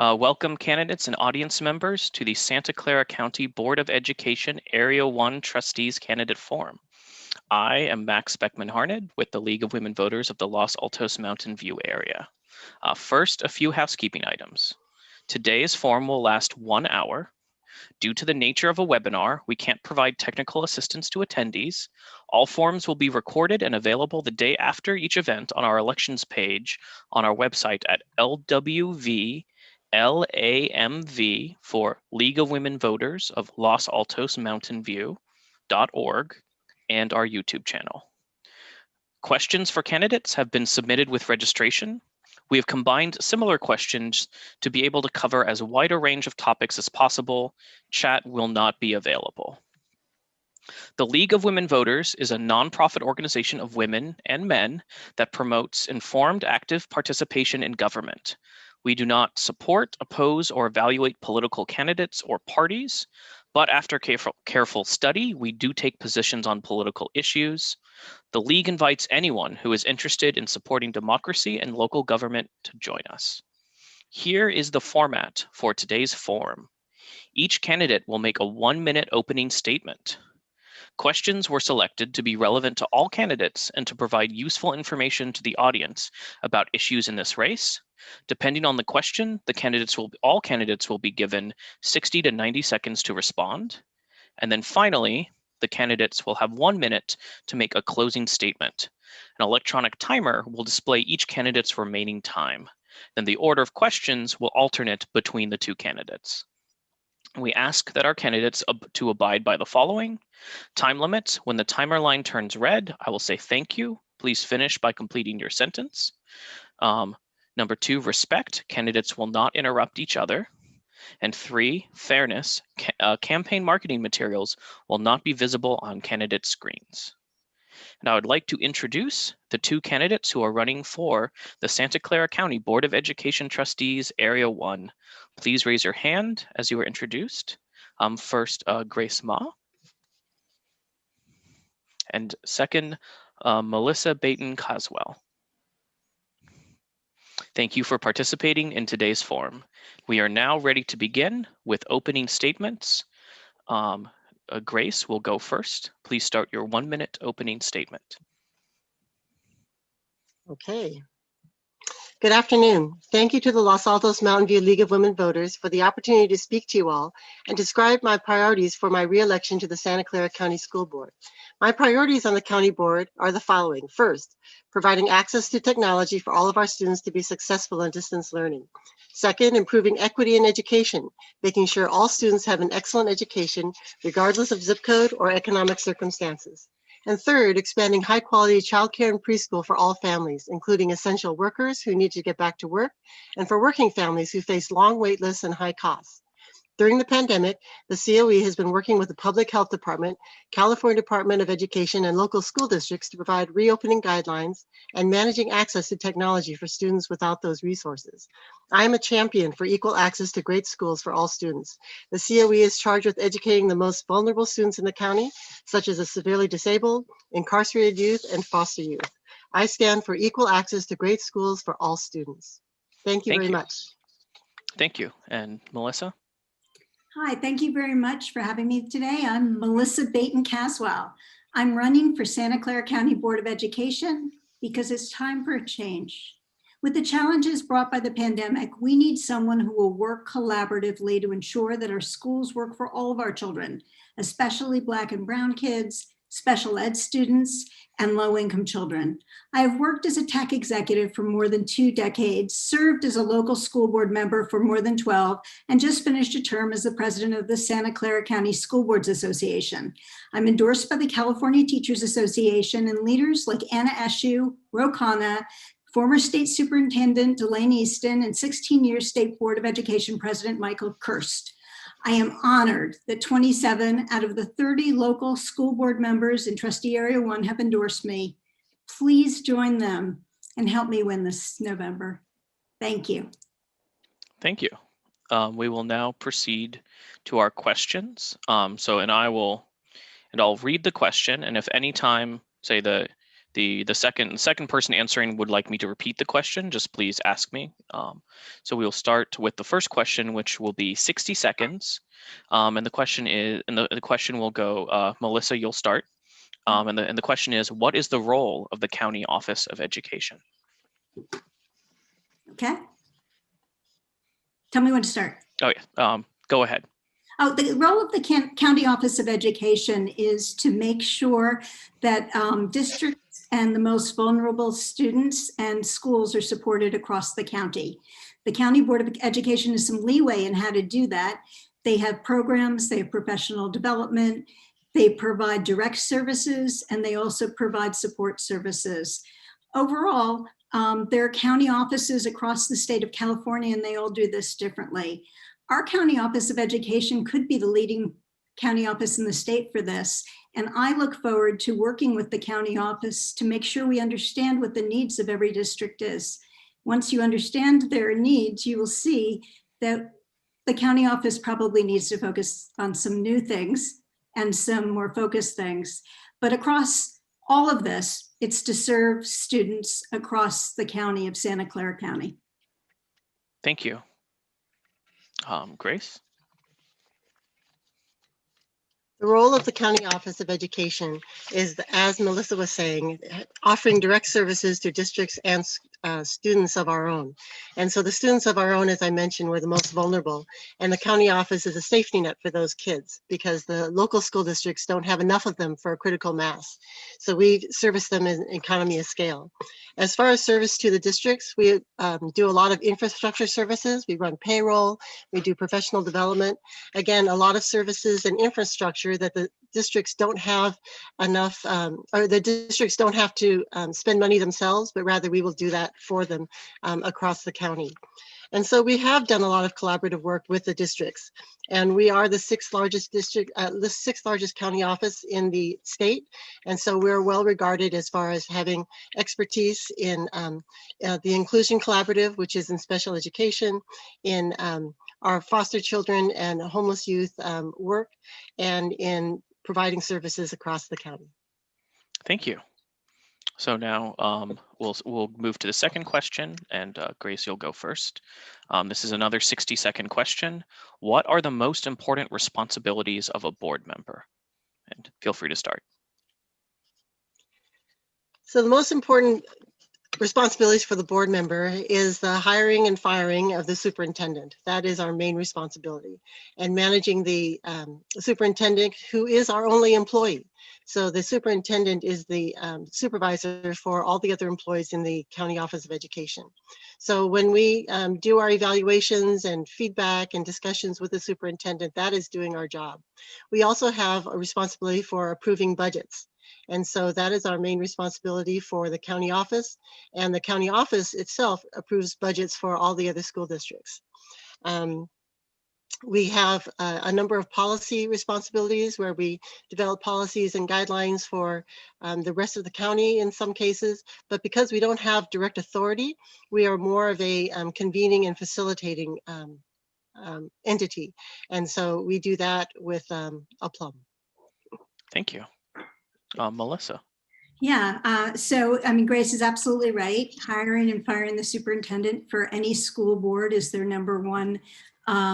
Welcome candidates and audience members to the Santa Clara County Board of Education Area 1 Trustees Candidate Forum. I am Max Beckman-Harned with the League of Women Voters of the Los Altos Mountain View area. First, a few housekeeping items. Today's forum will last 1 hour. Due to the nature of a webinar, we can't provide technical assistance to attendees. All forums will be recorded and available the day after each event on our elections page on our website at LWV LAMV for League of Women Voters of Los Altos Mountain View.org and our YouTube channel. Questions for candidates have been submitted with registration. We have combined similar questions to be able to cover as wide a range of topics as possible. Chat will not be available. The League of Women Voters is a nonprofit organization of women and men that promotes informed, active participation in government. We do not support, oppose, or evaluate political candidates or parties, but after careful study, we do take positions on political issues. The League invites anyone who is interested in supporting democracy and local government to join us. Here is the format for today's forum. Each candidate will make a 1-minute opening statement. Questions were selected to be relevant to all candidates and to provide useful information to the audience about issues in this race. Depending on the question, all candidates will be given 60 to 90 seconds to respond. And then finally, the candidates will have 1 minute to make a closing statement. An electronic timer will display each candidate's remaining time. Then the order of questions will alternate between the two candidates. We ask that our candidates to abide by the following. Time limits. When the timer line turns red, I will say thank you. Please finish by completing your sentence. Number 2, respect. Candidates will not interrupt each other. And 3, fairness. Campaign marketing materials will not be visible on candidate screens. And I would like to introduce the two candidates who are running for the Santa Clara County Board of Education Trustees Area 1. Please raise your hand as you are introduced. First, Grace Ma. And second, Melissa Baton-Caswell. Thank you for participating in today's forum. We are now ready to begin with opening statements. Grace will go first. Please start your 1-minute opening statement. Okay. Good afternoon. Thank you to the Los Altos Mountain View League of Women Voters for the opportunity to speak to you all and describe my priorities for my re-election to the Santa Clara County School Board. My priorities on the county board are the following. First, providing access to technology for all of our students to be successful in distance learning. Second, improving equity in education, making sure all students have an excellent education regardless of zip code or economic circumstances. And third, expanding high-quality childcare and preschool for all families, including essential workers who need to get back to work, and for working families who face long wait lists and high costs. During the pandemic, the COE has been working with the Public Health Department, California Department of Education, and local school districts to provide reopening guidelines and managing access to technology for students without those resources. I am a champion for equal access to great schools for all students. The COE is charged with educating the most vulnerable students in the county, such as the severely disabled, incarcerated youth, and foster youth. I stand for equal access to great schools for all students. Thank you very much. Thank you. And Melissa? Hi, thank you very much for having me today. I'm Melissa Baton-Caswell. I'm running for Santa Clara County Board of Education because it's time for a change. With the challenges brought by the pandemic, we need someone who will work collaboratively to ensure that our schools work for all of our children, especially Black and Brown kids, special ed students, and low-income children. I have worked as a tech executive for more than 2 decades, served as a local school board member for more than 12, and just finished a term as the president of the Santa Clara County School Boards Association. I'm endorsed by the California Teachers Association and leaders like Anna Eshu, Ro Khanna, former state superintendent Delane Easton, and 16 years state board of education president Michael Kirst. I am honored that 27 out of the 30 local school board members in Trustee Area 1 have endorsed me. Please join them and help me win this November. Thank you. Thank you. We will now proceed to our questions. I'll read the question, and if any time, say the The second person answering would like me to repeat the question, just please ask me. So we will start with the first question, which will be 60 seconds. And the question is, and the question will go, Melissa, you'll start. And the question is, what is the role of the County Office of Education? Okay. Tell me when to start. Oh yeah, go ahead. Oh, the role of the County Office of Education is to make sure that districts and the most vulnerable students and schools are supported across the county. The County Board of Education has some leeway in how to do that. They have programs, they have professional development, they provide direct services, and they also provide support services. Overall, there are county offices across the state of California, and they all do this differently. Our County Office of Education could be the leading county office in the state for this. And I look forward to working with the county office to make sure we understand what the needs of every district is. Once you understand their needs, you will see that the county office probably needs to focus on some new things and some more focused things. But across all of this, it's to serve students across the county of Santa Clara County. Thank you. Grace? The role of the County Office of Education is, as Melissa was saying, offering direct services to districts and students of our own. And so the students of our own, as I mentioned, were the most vulnerable. And the county office is a safety net for those kids because the local school districts don't have enough of them for a critical mass. So we service them in economy of scale. As far as service to the districts, we do a lot of infrastructure services. We run payroll, we do professional development. Again, a lot of services and infrastructure that the districts don't have enough, or the districts don't have to spend money themselves, but rather we will do that for them across the county. And so we have done a lot of collaborative work with the districts, and we are the sixth largest district, the sixth largest county office in the state. And so we're well regarded as far as having expertise in the Inclusion Collaborative, which is in special education, in our foster children and homeless youth work, and in providing services across the county. Thank you. So now we'll move to the second question, and Grace, you'll go first. This is another 60-second question. What are the most important responsibilities of a board member? And feel free to start. So the most important responsibilities for the board member is the hiring and firing of the superintendent. That is our main responsibility, and managing the superintendent, who is our only employee. So the superintendent is the supervisor for all the other employees in the County Office of Education. So when we do our evaluations and feedback and discussions with the superintendent, that is doing our job. We also have a responsibility for approving budgets. And so that is our main responsibility for the county office, and the county office itself approves budgets for all the other school districts. We have a number of policy responsibilities where we develop policies and guidelines for the rest of the county in some cases, but because we don't have direct authority, we are more of a convening and facilitating entity. And so we do that with aplomb. Thank you. Melissa. Yeah, so I mean, Grace is absolutely right. Hiring and firing the superintendent for any school board is their number one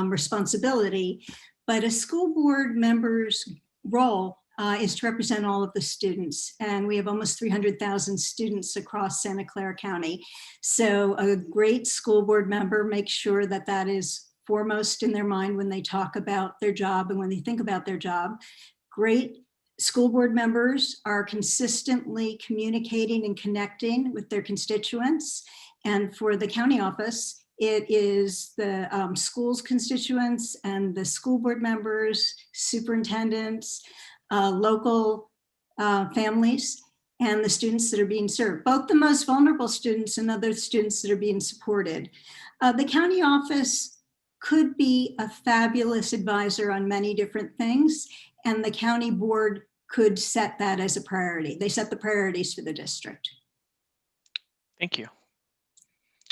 responsibility. But a school board member's role is to represent all of the students. And we have almost 300,000 students across Santa Clara County. So a great school board member makes sure that that is foremost in their mind when they talk about their job and when they think about their job. Great school board members are consistently communicating and connecting with their constituents. And for the county office, it is the school's constituents and the school board members, superintendents, local families, and the students that are being served, both the most vulnerable students and other students that are being supported. The county office could be a fabulous advisor on many different things, and the county board could set that as a priority. They set the priorities for the district. Thank you.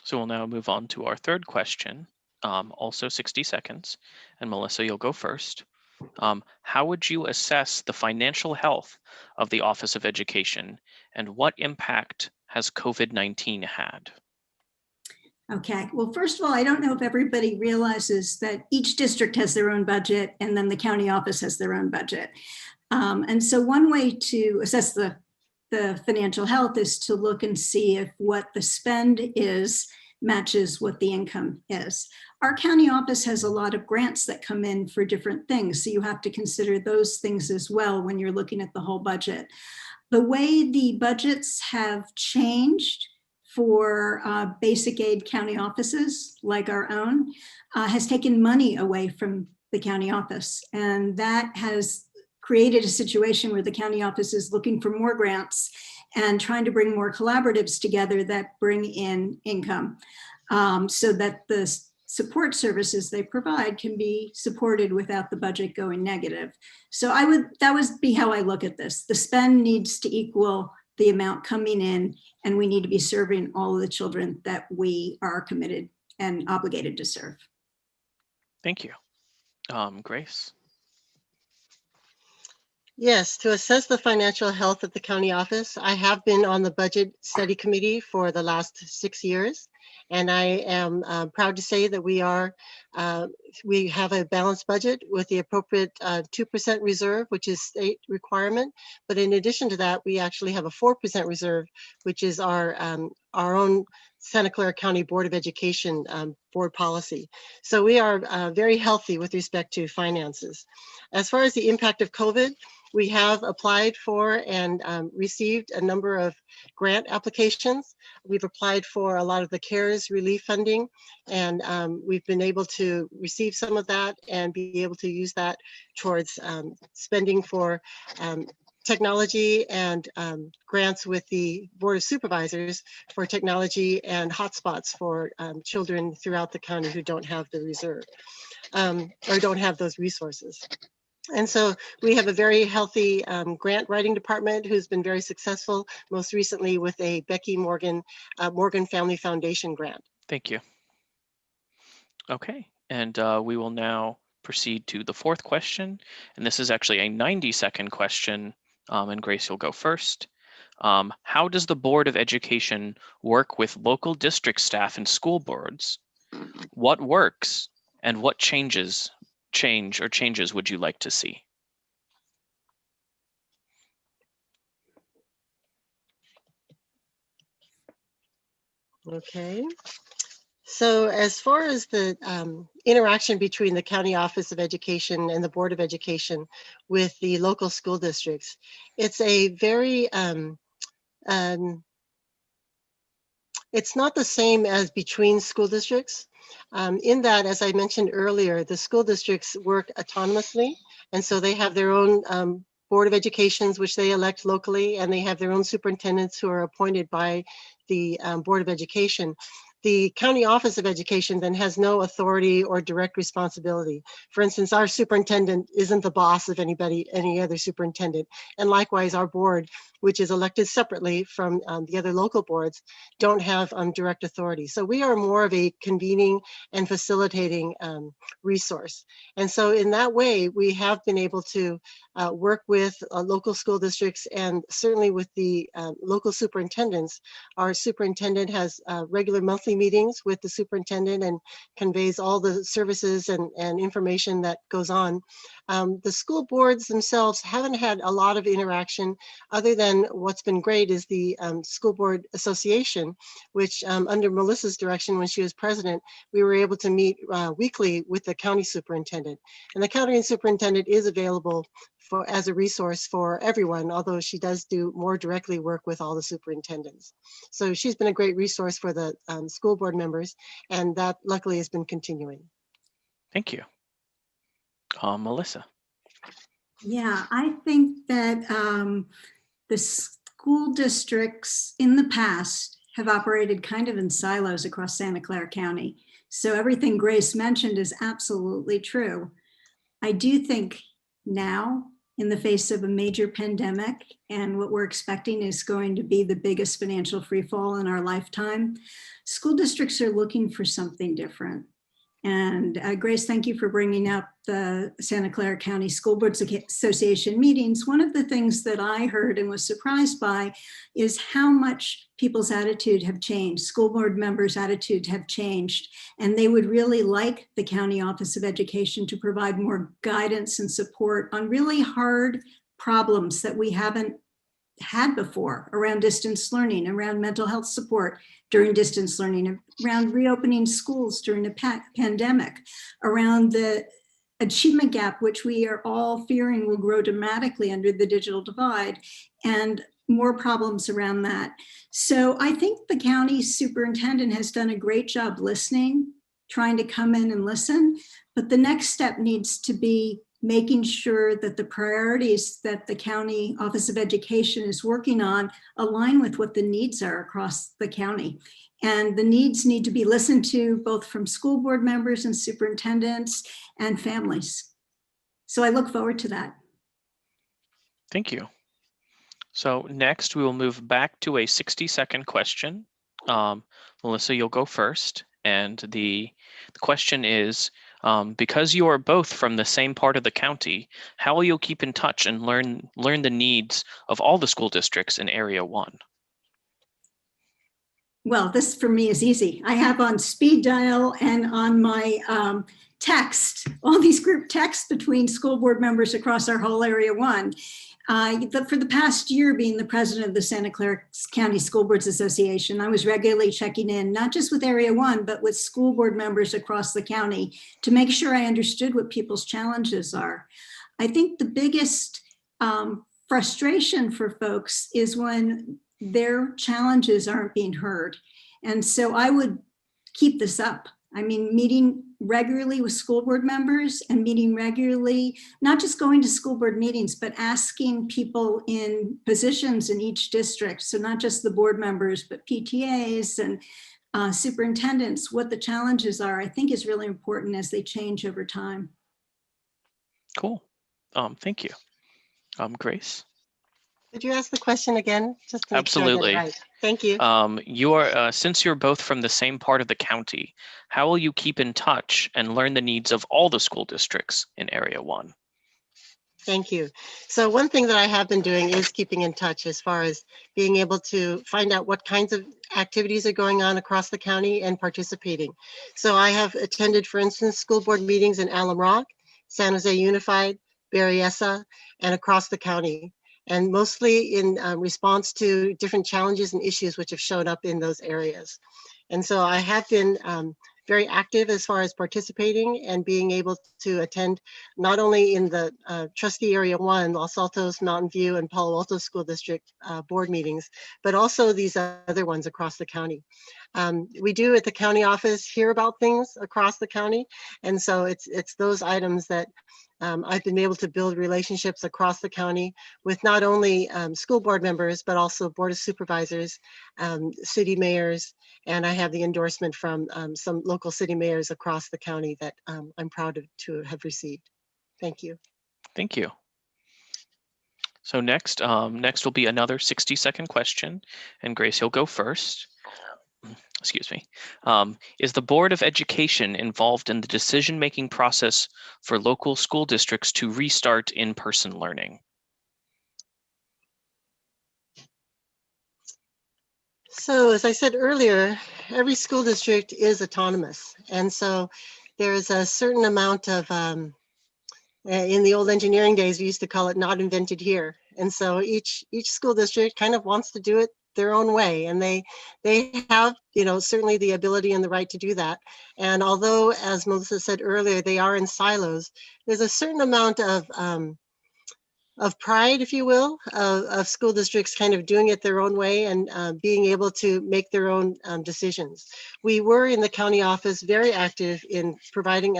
So we'll now move on to our third question, also 60 seconds. And Melissa, you'll go first. How would you assess the financial health of the Office of Education, and what impact has COVID-19 had? Okay, well, first of all, I don't know if everybody realizes that each district has their own budget and then the county office has their own budget. And so one way to assess the financial health is to look and see if what the spend is matches what the income is. Our county office has a lot of grants that come in for different things, so you have to consider those things as well when you're looking at the whole budget. The way the budgets have changed for basic aid county offices like our own has taken money away from the county office. And that has created a situation where the county office is looking for more grants and trying to bring more collaboratives together that bring in income so that the support services they provide can be supported without the budget going negative. So that would be how I look at this. The spend needs to equal the amount coming in, and we need to be serving all of the children that we are committed and obligated to serve. Thank you. Grace? Yes, to assess the financial health of the county office, I have been on the budget study committee for the last 6 years, and I am proud to say that we have a balanced budget with the appropriate 2% reserve, which is state requirement. But in addition to that, we actually have a 4% reserve, which is our own Santa Clara County Board of Education board policy. So we are very healthy with respect to finances. As far as the impact of COVID, we have applied for and received a number of grant applications. We've applied for a lot of the CARES relief funding, and we've been able to receive some of that and be able to use that towards spending for technology and grants with the Board of Supervisors for technology and hotspots for children throughout the county who don't have the reserve or don't have those resources. And so we have a very healthy grant writing department who's been very successful, most recently with a Becky Morgan Family Foundation grant. Thank you. Okay, and we will now proceed to the fourth question. And this is actually a 90-second question. And Grace, you'll go first. How does the Board of Education work with local district staff and school boards? What works and what changes would you like to see? Okay. So as far as the interaction between the County Office of Education and the Board of Education with the local school districts, it's a very, it's not the same as between school districts. In that, as I mentioned earlier, the school districts work autonomously, and so they have their own Board of Educations, which they elect locally, and they have their own superintendents who are appointed by the Board of Education. The County Office of Education then has no authority or direct responsibility. For instance, our superintendent isn't the boss of any other superintendent. And likewise, our board, which is elected separately from the other local boards, don't have direct authority. So we are more of a convening and facilitating resource. And so in that way, we have been able to work with local school districts and certainly with the local superintendents. Our superintendent has regular monthly meetings with the superintendent and conveys all the services and information that goes on. The school boards themselves haven't had a lot of interaction other than what's been great is the School Board Association, which under Melissa's direction when she was president, we were able to meet weekly with the county superintendent. And the county superintendent is available as a resource for everyone, although she does do more directly work with all the superintendents. So she's been a great resource for the school board members, and that luckily has been continuing. Thank you. Melissa. Yeah, I think that the school districts in the past have operated kind of in silos across Santa Clara County. So everything Grace mentioned is absolutely true. I do think now, in the face of a major pandemic and what we're expecting is going to be the biggest financial freefall in our lifetime, school districts are looking for something different. And Grace, thank you for bringing up the Santa Clara County School Boards Association meetings. One of the things that I heard and was surprised by is how much people's attitude have changed. School board members' attitude have changed, and they would really like the County Office of Education to provide more guidance and support on really hard problems that we haven't had before around distance learning, around mental health support during distance learning, around reopening schools during a pandemic, around the achievement gap, which we are all fearing will grow dramatically under the digital divide, and more problems around that. So I think the county superintendent has done a great job listening, trying to come in and listen, but the next step needs to be making sure that the priorities that the County Office of Education is working on align with what the needs are across the county. And the needs need to be listened to both from school board members and superintendents and families. So I look forward to that. Thank you. So next we will move back to a 60-second question. Melissa, you'll go first. And the question is, because you are both from the same part of the county, how will you keep in touch and learn the needs of all the school districts in Area 1? Well, this for me is easy. I have on speed dial and on my text, all these group texts between school board members across our whole Area 1. For the past year being the president of the Santa Clara County School Boards Association, I was regularly checking in, not just with Area 1, but with school board members across the county to make sure I understood what people's challenges are. I think the biggest frustration for folks is when their challenges aren't being heard. And so I would keep this up. I mean, meeting regularly with school board members and meeting regularly, not just going to school board meetings, but asking people in positions in each district. So not just the board members, but PTAs and superintendents, what the challenges are, I think is really important as they change over time. Cool. Thank you. Grace? Could you ask the question again? Just to make Absolutely. Sure I get it right. Thank you. You are since you're both from the same part of the county, how will you keep in touch and learn the needs of all the school districts in Area 1? Thank you. So one thing that I have been doing is keeping in touch as far as being able to find out what kinds of activities are going on across the county and participating. So I have attended, for instance, school board meetings in Alum Rock, San Jose Unified, Berryessa, and across the county, and mostly in response to different challenges and issues which have shown up in those areas. And so I have been very active as far as participating and being able to attend not only in the trustee Area 1, Los Altos, Mountain View, and Palo Alto School District board meetings, but also these other ones across the county. We do at the county office hear about things across the county, and so it's those items that I've been able to build relationships across the county with not only school board members, but also board of supervisors, city mayors, and I have the endorsement from some local city mayors across the county that I'm proud to have received. Thank you. Thank you. So next will be another 60-second question, and Grace, you'll go first. Excuse me. Is the Board of Education involved in the decision-making process for local school districts to restart in-person learning? So as I said earlier, every school district is autonomous. And so there's a certain amount of, in the old engineering days, we used to call it not invented here. And so each school district kind of wants to do it their own way, and they have, certainly the ability and the right to do that. And although, as Melissa said earlier, they are in silos, there's a certain amount of pride, if you will, of school districts kind of doing it their own way and being able to make their own decisions. We were in the county office very active in providing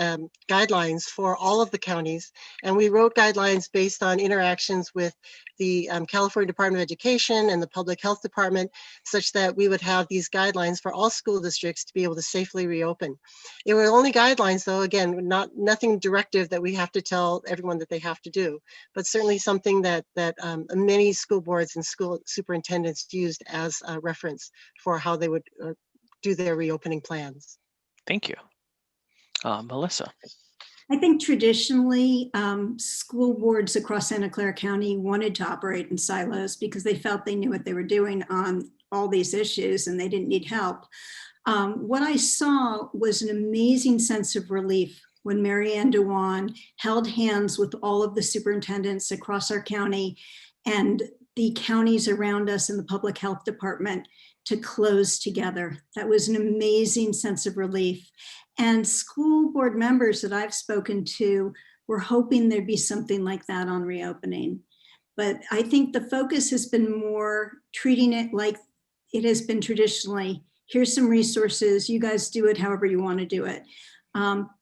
guidelines for all of the counties, and we wrote guidelines based on interactions with the California Department of Education and the Public Health Department, such that we would have these guidelines for all school districts to be able to safely reopen. It were only guidelines, though, again, nothing directive that we have to tell everyone that they have to do, but certainly something that many school boards and school superintendents used as a reference for how they would do their reopening plans. Thank you. Melissa. I think traditionally, school boards across Santa Clara County wanted to operate in silos because they felt they knew what they were doing on all these issues and they didn't need help. What I saw was an amazing sense of relief when Mary Ann Dewan held hands with all of the superintendents across our county and the counties around us in the public health department to close together. That was an amazing sense of relief. And school board members that I've spoken to were hoping there'd be something like that on reopening. But I think the focus has been more treating it like it has been traditionally. Here's some resources, you guys do it however you want to do it.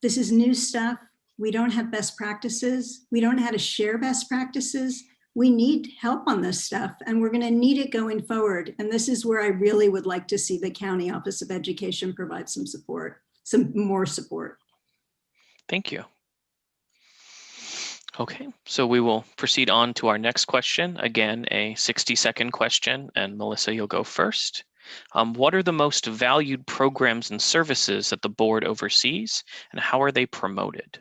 This is new stuff. We don't have best practices. We don't know how to share best practices. We need help on this stuff and we're going to need it going forward. And this is where I really would like to see the County Office of Education provide some support, some more support. Thank you. Okay, so we will proceed on to our next question. Again, a 60-second question, and Melissa, you'll go first. What are the most valued programs and services that the board oversees, and how are they promoted?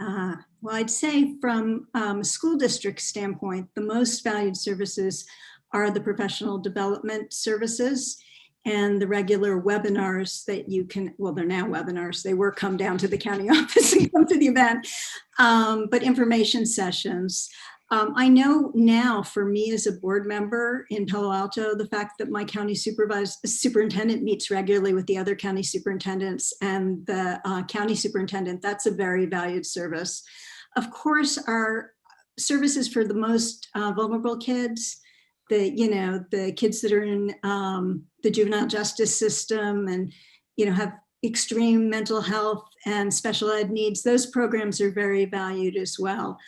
Well, I'd say from a school district standpoint, the most valued services are the professional development services and the regular webinars that you can, well, they're now webinars. They were come down to the county office and come to the event, but information sessions. I know now for me as a board member in Palo Alto, the fact that my county superintendent meets regularly with the other county superintendents and the county superintendent, that's a very valued service. Of course, our services for the most vulnerable kids, the kids that are in the juvenile justice system and, have extreme mental health and special ed needs, those programs are very valued as well.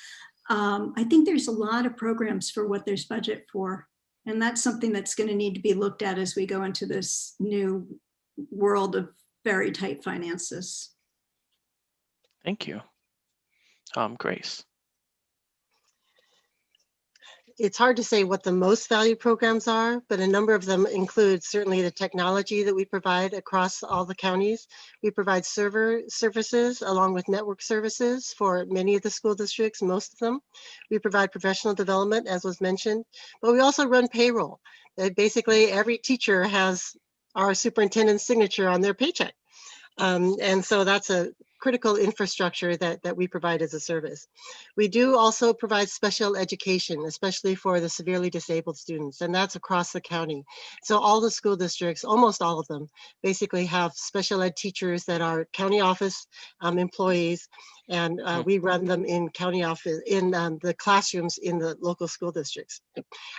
I think there's a lot of programs for what there's budget for, and that's something that's going to need to be looked at as we go into this new world of very tight finances. Thank you. Grace. It's hard to say what the most valued programs are, but a number of them include certainly the technology that we provide across all the counties. We provide server services along with network services for many of the school districts, most of them. We provide professional development, as was mentioned, but we also run payroll. Basically, every teacher has our superintendent's signature on their paycheck. And so that's a critical infrastructure that we provide as a service. We do also provide special education, especially for the severely disabled students, and that's across the county. So all the school districts, almost all of them, basically have special ed teachers that are county office employees, and we run them in county office, in the classrooms in the local school districts.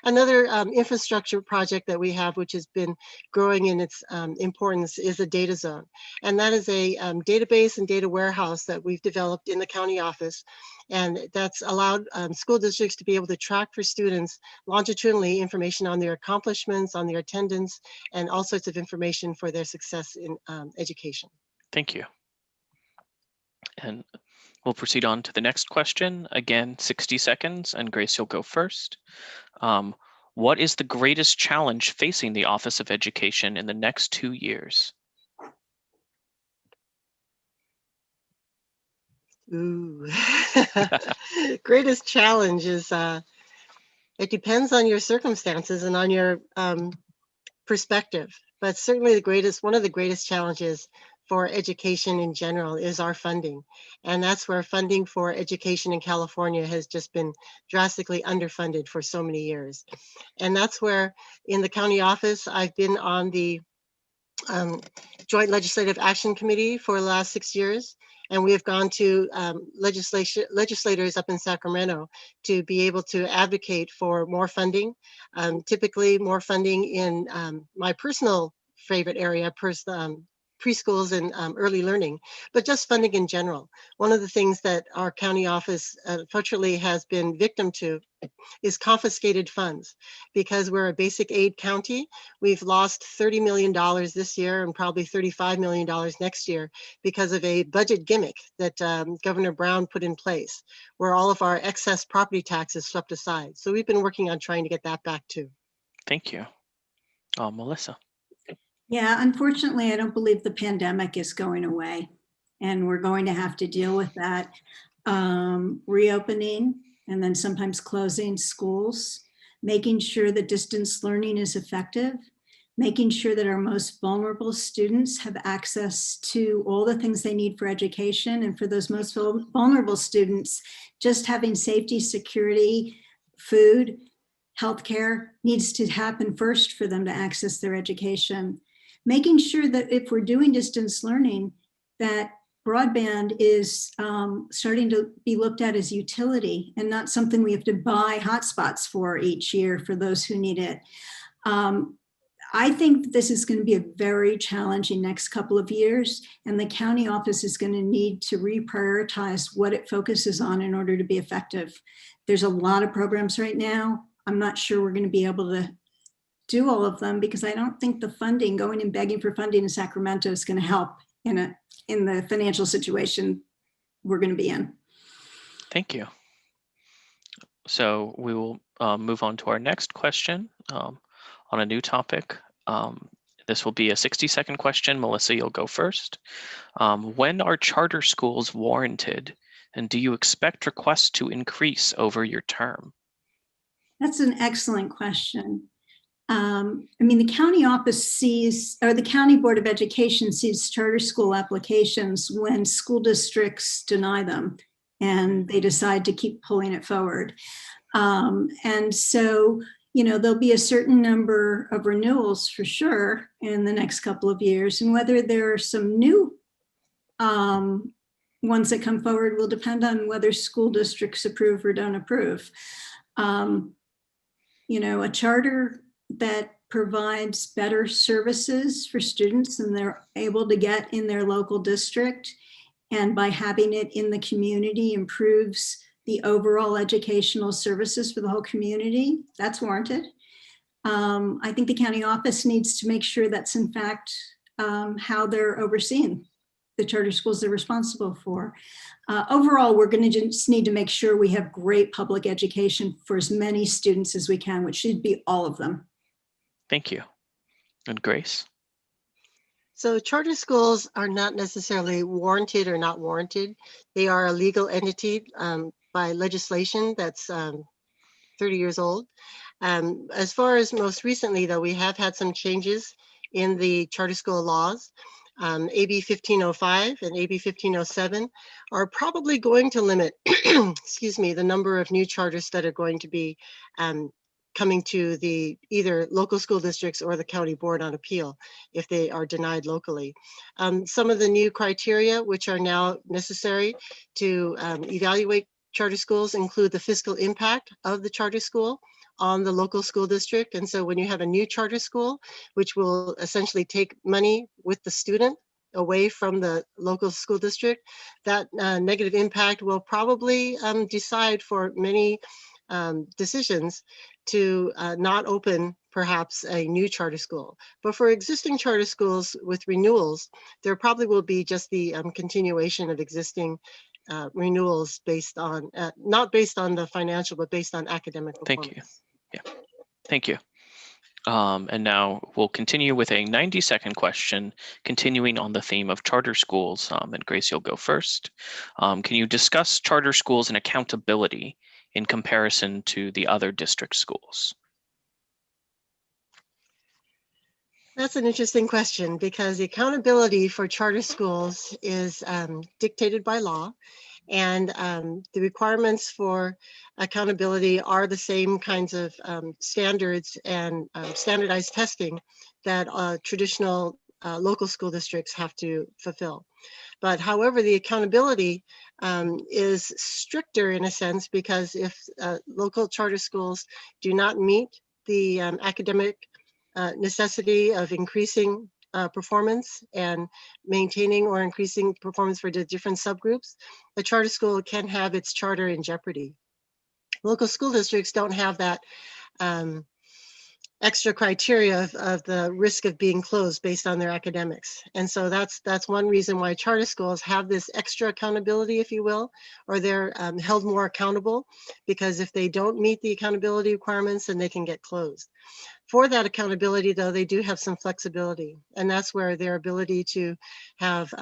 Another infrastructure project that we have, which has been growing in its importance, is a data zone. And that is a database and data warehouse that we've developed in the county office. And that's allowed school districts to be able to track for students longitudinally information on their accomplishments, on their attendance, and all sorts of information for their success in education. Thank you. And we'll proceed on to the next question. Again, 60 seconds, and Grace, you'll go first. What is the greatest challenge facing the Office of Education in the next 2 years? Ooh. Greatest challenge is, it depends on your circumstances and on your perspective, but certainly one of the greatest challenges for education in general is our funding. And that's where funding for education in California has just been drastically underfunded for so many years. And that's where in the county office, I've been on the Joint Legislative Action Committee for the last 6 years. And we have gone to legislators up in Sacramento to be able to advocate for more funding, typically more funding in my personal favorite area, preschools and early learning, but just funding in general. One of the things that our county office unfortunately has been victim to is confiscated funds. Because we're a basic aid county, we've lost $30 million this year and probably $35 million next year because of a budget gimmick that Governor Brown put in place, where all of our excess property taxes swept aside. So we've been working on trying to get that back too. Thank you. Melissa. Yeah, unfortunately, I don't believe the pandemic is going away. and we're going to have to deal with that. Reopening and then sometimes closing schools, making sure that distance learning is effective, making sure that our most vulnerable students have access to all the things they need for education. And for those most vulnerable students, just having safety, security, food, healthcare needs to happen first for them to access their education. Making sure that if we're doing distance learning, that broadband is starting to be looked at as utility and not something we have to buy hotspots for each year for those who need it. I think this is going to be a very challenging next couple of years, and the county office is going to need to reprioritize what it focuses on in order to be effective. There's a lot of programs right now. I'm not sure we're going to be able to do all of them because I don't think the funding, going and begging for funding in Sacramento, is going to help in the financial situation we're going to be in. Thank you. So we will move on to our next question on a new topic. This will be a 60-second question. Melissa, you'll go first. When are charter schools warranted, and do you expect requests to increase over your term? That's an excellent question. I mean, the county office sees, or the County Board of Education sees charter school applications when school districts deny them and they decide to keep pulling it forward. And so, you know, there'll be a certain number of renewals for sure in the next couple of years, and whether there are some new ones that come forward will depend on whether school districts approve or don't approve. You know, a charter that provides better services for students than they're able to get in their local district, and by having it in the community improves the overall educational services for the whole community, that's warranted. I think the county office needs to make sure that's in fact how they're overseeing the charter schools they're responsible for. Overall, we're going to just need to make sure we have great public education for as many students as we can, which should be all of them. Thank you. And Grace? So charter schools are not necessarily warranted or not warranted. They are a legal entity by legislation that's 30 years old. As far as most recently, though, we have had some changes in the charter school laws. AB 1505 and AB 1507 are probably going to limit, excuse me, the number of new charters that are going to be coming to the either local school districts or the county board on appeal if they are denied locally. Some of the new criteria which are now necessary to evaluate charter schools include the fiscal impact of the charter school on the local school district. And so when you have a new charter school, which will essentially take money with the student away from the local school district, that negative impact will probably decide for many decisions to not open perhaps a new charter school. But for existing charter schools with renewals, there probably will be just the continuation of existing renewals based on, not based on the financial, but based on academic performance. Thank you. Yeah, thank you. And now we'll continue with a 90-second question, continuing on the theme of charter schools. And Grace, you'll go first. Can you discuss charter schools and accountability in comparison to the other district schools? That's an interesting question because the accountability for charter schools is dictated by law, and the requirements for accountability are the same kinds of standards and standardized testing that traditional local school districts have to fulfill. But however, the accountability is stricter in a sense because if local charter schools do not meet the academic necessity of increasing performance and maintaining or increasing performance for the different subgroups, the charter school can have its charter in jeopardy. Local school districts don't have that extra criteria of the risk of being closed based on their academics. And so that's one reason why charter schools have this extra accountability, if you will, or they're held more accountable, because if they don't meet the accountability requirements, then they can get closed. For that accountability, though, they do have some flexibility, and that's where their ability to have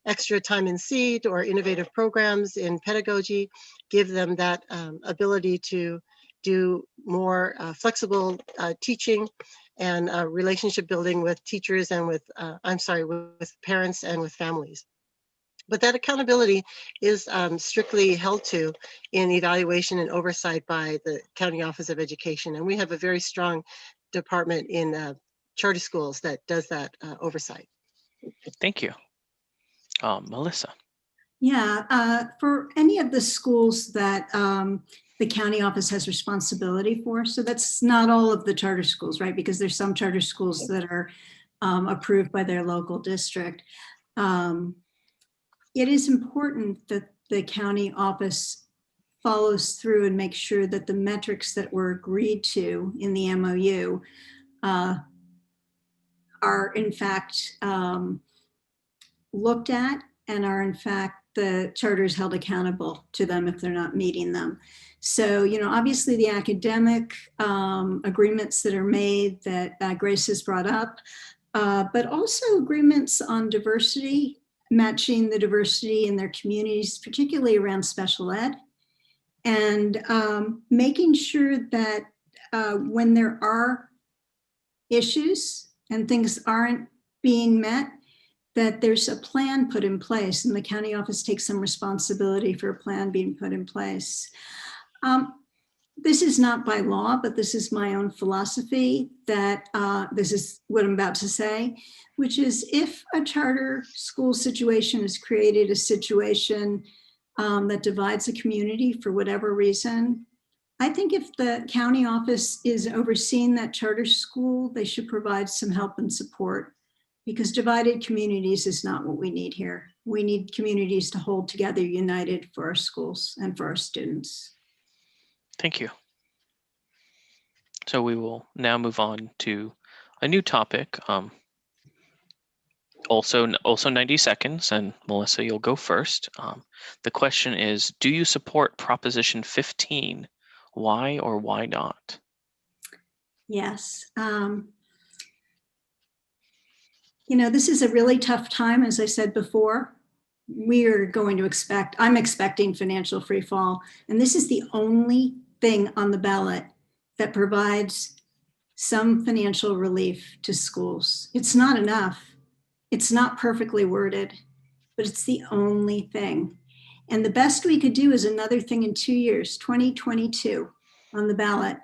extra time in seat or innovative programs in pedagogy give them that ability to do more flexible teaching and relationship building with teachers and with parents and with families. But that accountability is strictly held to in evaluation and oversight by the County Office of Education. And we have a very strong department in charter schools that does that oversight. Thank you. Melissa. Yeah, for any of the schools that the county office has responsibility for, so that's not all of the charter schools, right? Because there's some charter schools that are approved by their local district. It is important that the county office follows through and makes sure that the metrics that were agreed to in the MOU are in fact looked at and are in fact the charters held accountable to them if they're not meeting them. So, you know, obviously the academic agreements that are made that Grace has brought up, but also agreements on diversity, matching the diversity in their communities, particularly around special ed, and making sure that when there are issues and things aren't being met, that there's a plan put in place and the county office takes some responsibility for a plan being put in place. This is not by law, but this is my own philosophy that this is what I'm about to say, which is if a charter school situation has created a situation that divides a community for whatever reason, I think if the county office is overseeing that charter school, they should provide some help and support, because divided communities is not what we need here. We need communities to hold together, united for our schools and for our students. Thank you. So we will now move on to a new topic. Also 90 seconds, and Melissa, you'll go first. The question is, do you support Proposition 15? Why or why not? Yes. You know, this is a really tough time, as I said before. I'm expecting financial free fall, and this is the only thing on the ballot that provides some financial relief to schools. It's not enough. It's not perfectly worded, but it's the only thing. And the best we could do is another thing in 2 years, 2022 on the ballot.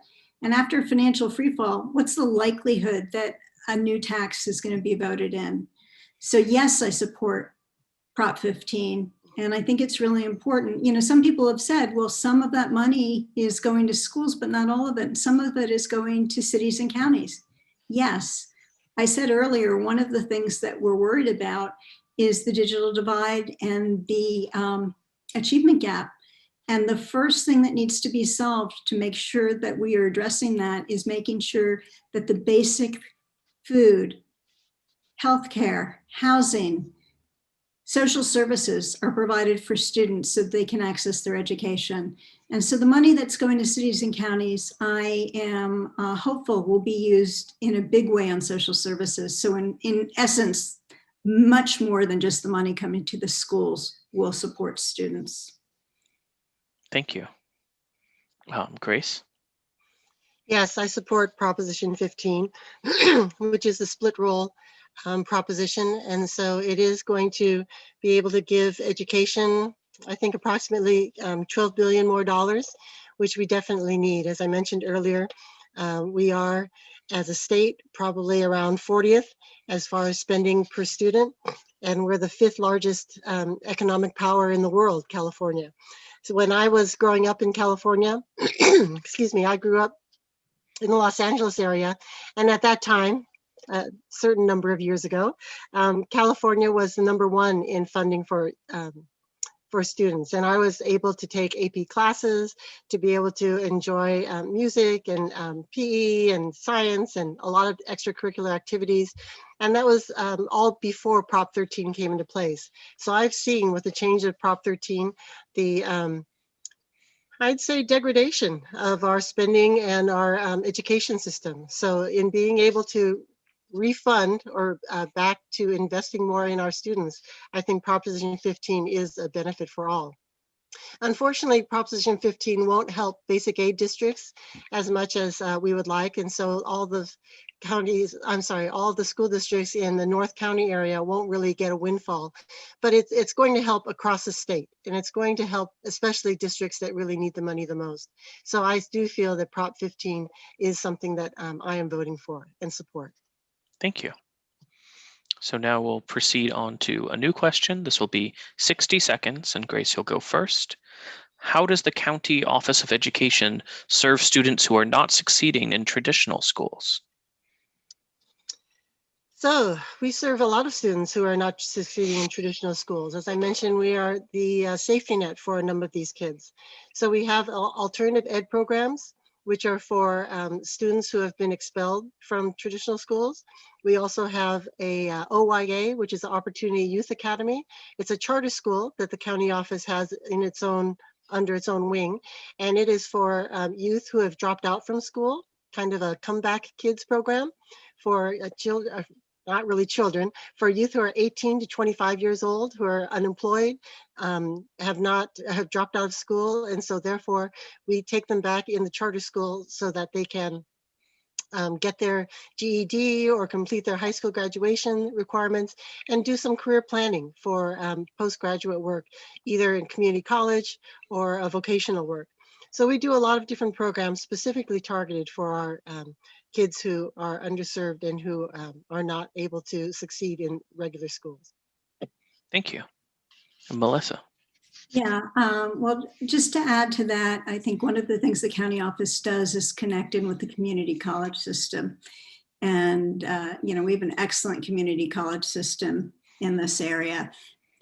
And after financial free fall, what's the likelihood that a new tax is going to be voted in? So yes, I support Prop 15. And I think it's really important. You know, some people have said, well, some of that money is going to schools, but not all of it. Some of it is going to cities and counties. Yes. I said earlier, one of the things that we're worried about is the digital divide and the achievement gap. And the first thing that needs to be solved to make sure that we are addressing that is making sure that the basic food, healthcare, housing, social services are provided for students so they can access their education. And so the money that's going to cities and counties, I am hopeful will be used in a big way on social services. So in essence, much more than just the money coming to the schools will support students. Thank you. Grace? Yes, I support Proposition 15, which is the split roll proposition. And so it is going to be able to give education, I think, approximately $12 billion more dollars, which we definitely need. As I mentioned earlier, we are, as a state, probably around 40th as far as spending per student. And we're the 5th largest economic power in the world, California. So when I was growing up in California, excuse me, I grew up in the Los Angeles area. And at that time, a certain number of years ago, California was the #1 in funding for students. And I was able to take AP classes to be able to enjoy music and PE and science and a lot of extracurricular activities. And that was all before Prop 13 came into place. So I've seen with the change of Prop 13, the I'd say degradation of our spending and our education system. So in being able to refund or back to investing more in our students, I think Proposition 15 is a benefit for all. Unfortunately, Proposition 15 won't help basic aid districts as much as we would like. And so all the all the school districts in the North County area won't really get a windfall, but it's going to help across the state, and it's going to help especially districts that really need the money the most. So I do feel that Prop 15 is something that I am voting for and support. Thank you. So now we'll proceed on to a new question. This will be 60 seconds, and Grace, you'll go first. How does the County Office of Education serve students who are not succeeding in traditional schools? So we serve a lot of students who are not succeeding in traditional schools. As I mentioned, we are the safety net for a number of these kids. So we have alternative ed programs, which are for students who have been expelled from traditional schools. We also have a OYA, which is the Opportunity Youth Academy. It's a charter school that the county office has in its own, under its own wing. And it is for youth who have dropped out from school, kind of a comeback kids program for children, not really children, for youth who are 18 to 25 years old, who are unemployed, have dropped out of school. And so therefore we take them back in the charter school so that they can get their GED or complete their high school graduation requirements and do some career planning for postgraduate work, either in community college or vocational work. So we do a lot of different programs specifically targeted for our kids who are underserved and who are not able to succeed in regular schools. Thank you. And Melissa. Yeah, well, just to add to that, I think one of the things the county office does is connect in with the community college system. And, you know, we have an excellent community college system in this area.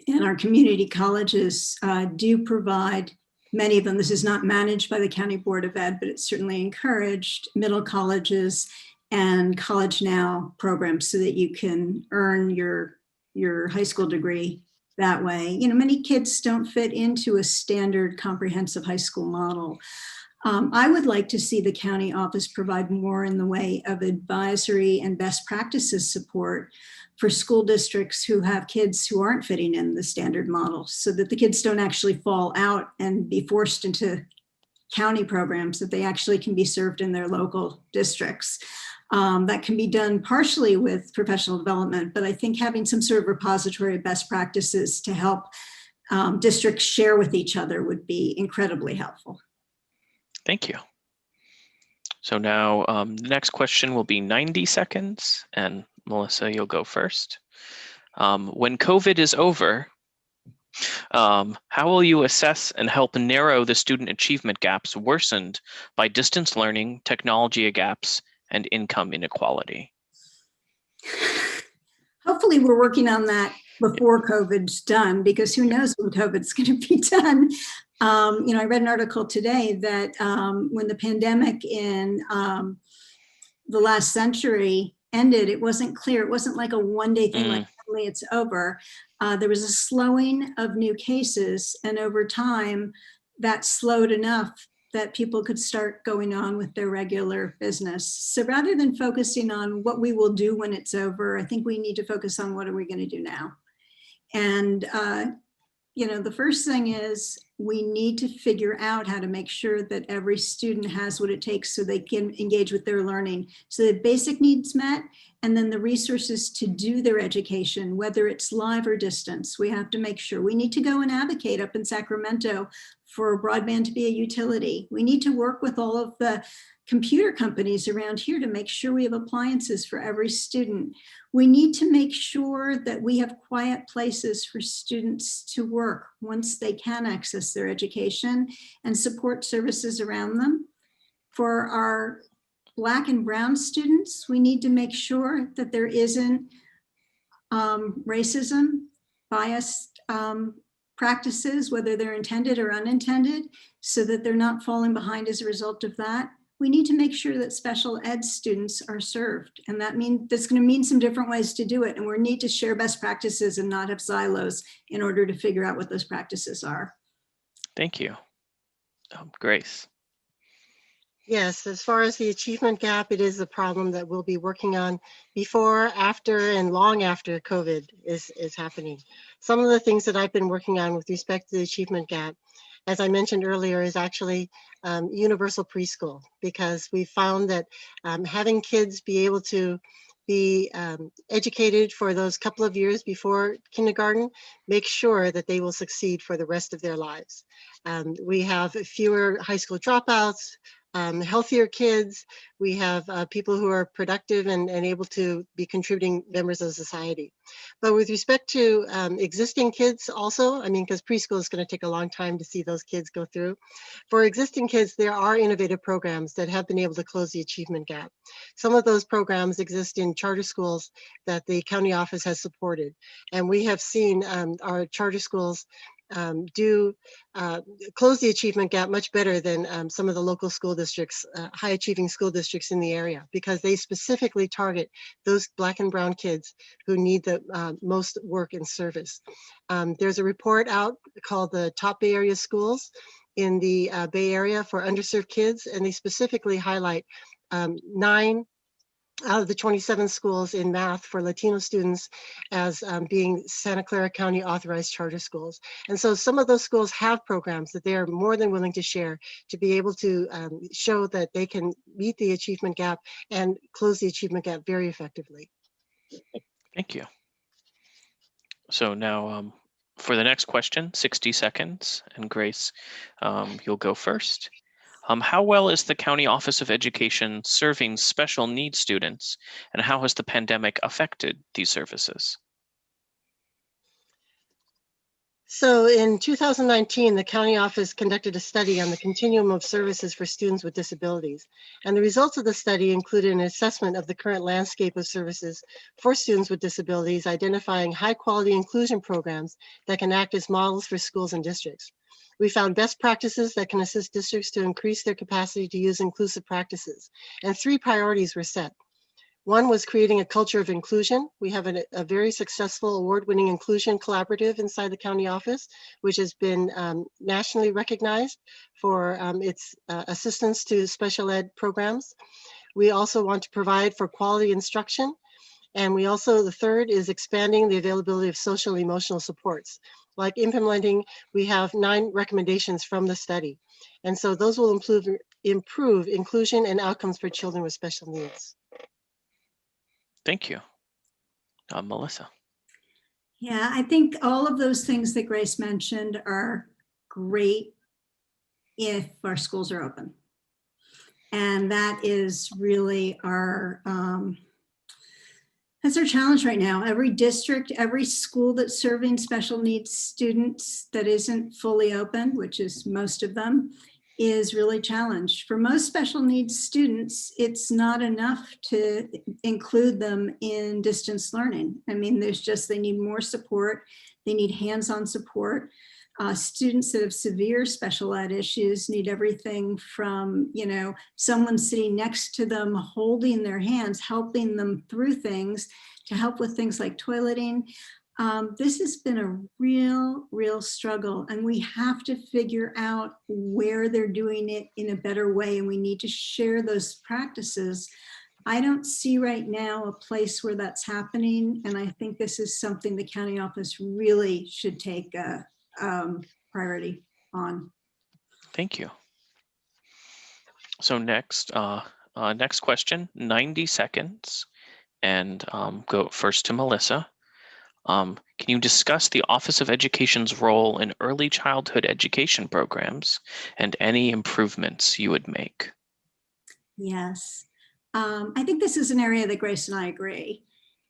And our community colleges do provide, many of them, this is not managed by the County Board of Ed, but it's certainly encouraged, middle colleges and College Now programs so that you can earn your high school degree that way. You know, many kids don't fit into a standard comprehensive high school model. I would like to see the county office provide more in the way of advisory and best practices support for school districts who have kids who aren't fitting in the standard model, so that the kids don't actually fall out and be forced into county programs, that they actually can be served in their local districts. That can be done partially with professional development, but I think having some sort of repository of best practices to help districts share with each other would be incredibly helpful. Thank you. So now the next question will be 90 seconds, and Melissa, you'll go first. When COVID is over, how will you assess and help narrow the student achievement gaps worsened by distance learning, technology gaps, and income inequality? Hopefully we're working on that before COVID's done, because who knows when COVID's going to be done. You know, I read an article today that when the pandemic in the last century ended, it wasn't clear. It wasn't like a one-day thing, like suddenly it's over. There was a slowing of new cases, and over time, that slowed enough that people could start going on with their regular business. So rather than focusing on what we will do when it's over, I think we need to focus on what are we going to do now. And you know, the first thing is we need to figure out how to make sure that every student has what it takes so they can engage with their learning, so the basic needs met, and then the resources to do their education, whether it's live or distance. We have to make sure. We need to go and advocate up in Sacramento for broadband to be a utility. We need to work with all of the computer companies around here to make sure we have appliances for every student. We need to make sure that we have quiet places for students to work once they can access their education, and support services around them. For our Black and Brown students, we need to make sure that there isn't racism, biased practices, whether they're intended or unintended, so that they're not falling behind as a result of that. We need to make sure that special ed students are served. And that's going to mean some different ways to do it. And we need to share best practices and not have silos in order to figure out what those practices are. Thank you. Grace. Yes, as far as the achievement gap, it is a problem that we'll be working on before, after, and long after COVID is happening. Some of the things that I've been working on with respect to the achievement gap, as I mentioned earlier, is actually universal preschool, because we found that having kids be able to be educated for those couple of years before kindergarten makes sure that they will succeed for the rest of their lives. We have fewer high school dropouts, healthier kids. We have people who are productive and able to be contributing members of society. But with respect to existing kids also, I mean, because preschool is going to take a long time to see those kids go through. For existing kids, there are innovative programs that have been able to close the achievement gap. Some of those programs exist in charter schools that the county office has supported. And we have seen our charter schools do close the achievement gap much better than some of the local school districts, high achieving school districts in the area, because they specifically target those Black and brown kids who need the most work and service. There's a report out called the Top Bay Area Schools in the Bay Area for underserved kids, and they specifically highlight 9 out of the 27 schools in math for Latino students as being Santa Clara County authorized charter schools. And so some of those schools have programs that they are more than willing to share to be able to show that they can meet the achievement gap and close the achievement gap very effectively. Thank you. So now for the next question, 60 seconds, and Grace, you'll go first. How well is the County Office of Education serving special needs students, and how has the pandemic affected these services? So in 2019, the county office conducted a study on the continuum of services for students with disabilities. And the results of the study included an assessment of the current landscape of services for students with disabilities, identifying high quality inclusion programs that can act as models for schools and districts. We found best practices that can assist districts to increase their capacity to use inclusive practices. And 3 priorities were set. One was creating a culture of inclusion. We have a very successful award-winning inclusion collaborative inside the county office, which has been nationally recognized for its assistance to special ed programs. We also want to provide for quality instruction. And we also, the third is expanding the availability of social and emotional supports. Like implementing, we have 9 recommendations from the study. And so those will improve inclusion and outcomes for children with special needs. Thank you. Melissa. Yeah, I think all of those things that Grace mentioned are great if our schools are open. And that is really that's our challenge right now. Every district, every school that's serving special needs students that isn't fully open, which is most of them, is really challenged. For most special needs students, it's not enough to include them in distance learning. I mean, they need more support. They need hands-on support. Students that have severe special ed issues need everything from, someone sitting next to them, holding their hands, helping them through things, to help with things like toileting. This has been a real struggle, and we have to figure out where they're doing it in a better way, and we need to share those practices. I don't see right now a place where that's happening, and I think this is something the county office really should take a priority on. Thank you. So next question, 90 seconds, and go first to Melissa. Can you discuss the Office of Education's role in early childhood education programs and any improvements you would make? Yes, I think this is an area that Grace and I agree.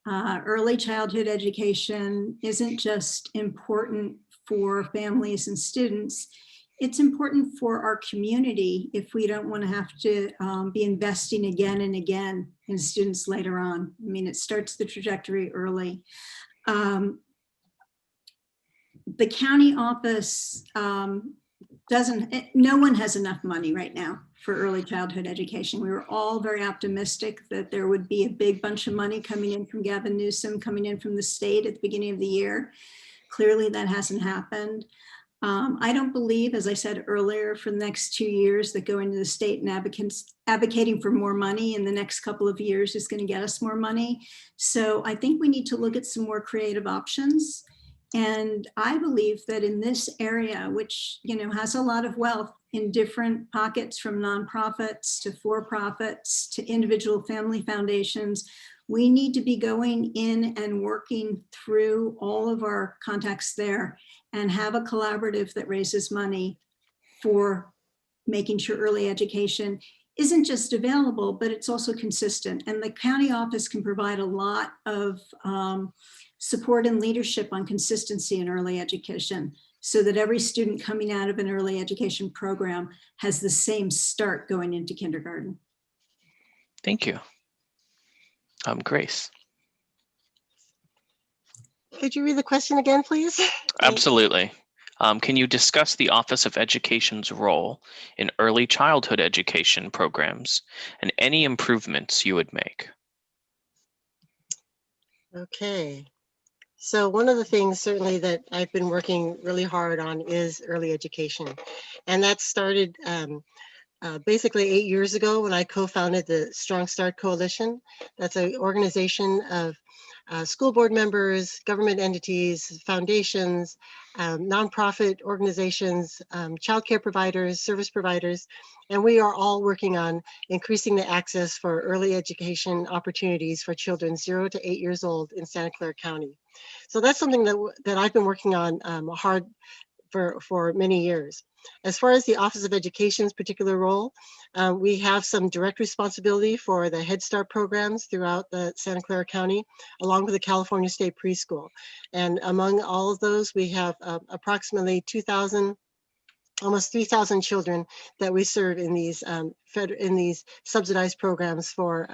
Early childhood education isn't just important for families and students, it's important for our community if we don't want to have to be investing again and again in students later on. I mean, it starts the trajectory early. The county office no one has enough money right now for early childhood education. We were all very optimistic that there would be a big bunch of money coming in from Gavin Newsom, coming in from the state at the beginning of the year. Clearly that hasn't happened. I don't believe, as I said earlier, for the next 2 years that going to the state and advocating for more money in the next couple of years is going to get us more money. So I think we need to look at some more creative options. And I believe that in this area, which has a lot of wealth in different pockets, from nonprofits to for-profits to individual family foundations, we need to be going in and working through all of our contacts there and have a collaborative that raises money for making sure early education isn't just available, but it's also consistent. And the county office can provide a lot of support and leadership on consistency in early education, so that every student coming out of an early education program has the same start going into kindergarten. Thank you. Grace. Could you read the question again, please? Absolutely. Can you discuss the Office of Education's role in early childhood education programs and any improvements you would make? Okay. So one of the things certainly that I've been working really hard on is early education. And that started basically 8 years ago when I co-founded the Strong Start Coalition. That's an organization of school board members, government entities, foundations, nonprofit organizations, childcare providers, service providers, and we are all working on increasing the access for early education opportunities for children 0 to 8 years old in Santa Clara County. So that's something that I've been working on hard for many years. As far as the Office of Education's particular role, we have some direct responsibility for the Head Start programs throughout the Santa Clara County, along with the California State Preschool. And among all of those, we have approximately 2,000, almost 3,000 children that we serve in these subsidized programs for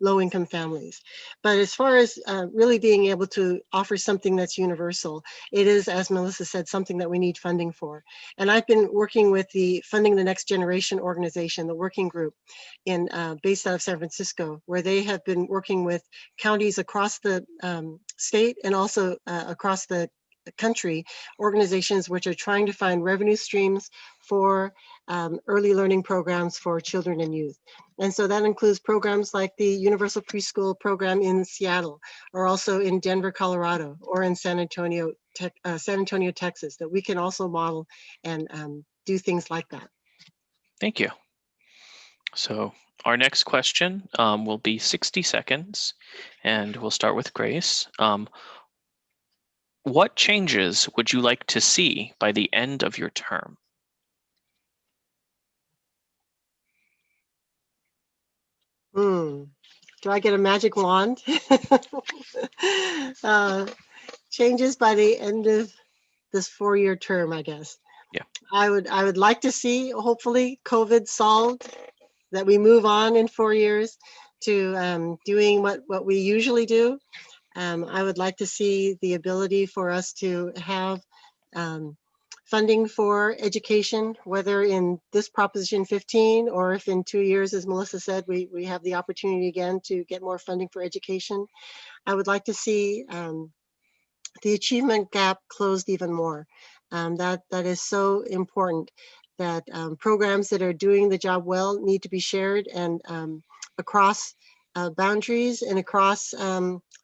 low-income families. But as far as really being able to offer something that's universal, it is, as Melissa said, something that we need funding for. And I've been working with the Funding the Next Generation organization, the working group based out of San Francisco, where they have been working with counties across the state and also across the country, organizations which are trying to find revenue streams for early learning programs for children and youth. And so that includes programs like the Universal Preschool program in Seattle, or also in Denver, Colorado, or in San Antonio, Texas, that we can also model and do things like that. Thank you. So our next question will be 60 seconds, and we'll start with Grace. What changes would you like to see by the end of your term? Do I get a magic wand? Changes by the end of this 4-year term, I guess. Yeah. I would like to see, hopefully, COVID solved, that we move on in 4 years to doing what we usually do. I would like to see the ability for us to have funding for education, whether in this Proposition 15 or if in 2 years, as Melissa said, we have the opportunity again to get more funding for education. I would like to see the achievement gap closed even more. That is so important, that programs that are doing the job well need to be shared and across boundaries and across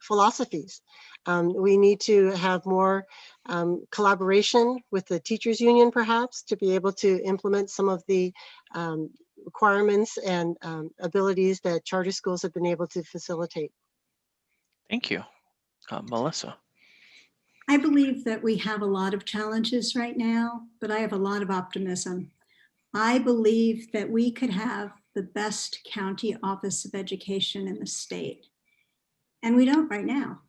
philosophies. We need to have more collaboration with the teachers union, perhaps, to be able to implement some of the requirements and abilities that charter schools have been able to facilitate. Thank you. Melissa. I believe that we have a lot of challenges right now, but I have a lot of optimism. I believe that we could have the best county office of education in the state. And we don't right now,